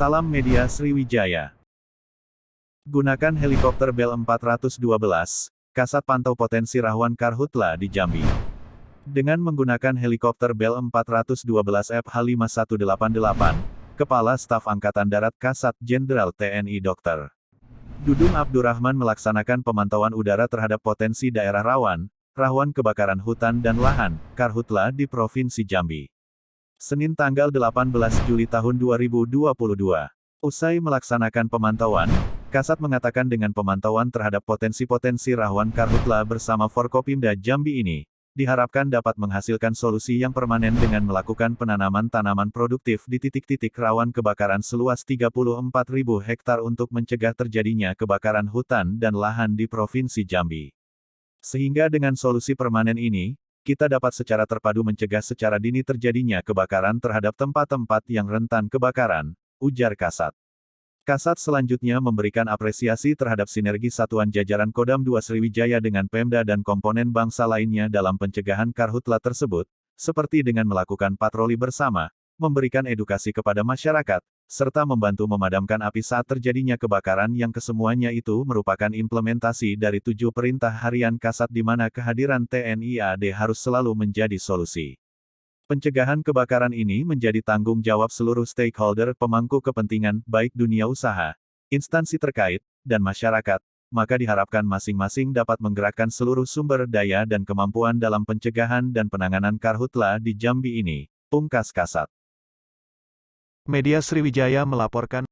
Salam Media Sriwijaya. Gunakan helikopter Bell 412, Kasat pantau potensi rawan karhutla di Jambi. Dengan menggunakan helikopter Bell 412 FH5188, Kepala Staf Angkatan Darat Kasat Jenderal TNI Dr. Dudung Abdurrahman melaksanakan pemantauan udara terhadap potensi daerah rawan kebakaran hutan dan lahan, karhutla di Provinsi Jambi. Senin tanggal 18 Juli tahun 2022. Usai melaksanakan pemantauan, Kasat mengatakan dengan pemantauan terhadap potensi-potensi rawan karhutla bersama Forkopimda Jambi ini, diharapkan dapat menghasilkan solusi yang permanen dengan melakukan penanaman tanaman produktif di titik-titik rawan kebakaran seluas 34.000 hektar untuk mencegah terjadinya kebakaran hutan dan lahan di Provinsi Jambi. Sehingga dengan solusi permanen ini, kita dapat secara terpadu mencegah secara dini terjadinya kebakaran terhadap tempat-tempat yang rentan kebakaran, ujar Kasat. Kasat selanjutnya memberikan apresiasi terhadap sinergi satuan jajaran Kodam 2 Sriwijaya dengan Pemda dan komponen bangsa lainnya dalam pencegahan karhutla tersebut, seperti dengan melakukan patroli bersama, memberikan edukasi kepada masyarakat, serta membantu memadamkan api saat terjadinya kebakaran yang kesemuanya itu merupakan implementasi dari 7 perintah harian Kasat di mana kehadiran TNI AD harus selalu menjadi solusi. Pencegahan kebakaran ini menjadi tanggung jawab seluruh stakeholder pemangku kepentingan, baik dunia usaha, instansi terkait, dan masyarakat, maka diharapkan masing-masing dapat menggerakkan seluruh sumber daya dan kemampuan dalam pencegahan dan penanganan karhutla di Jambi ini, pungkas Kasat. Media Sriwijaya melaporkan.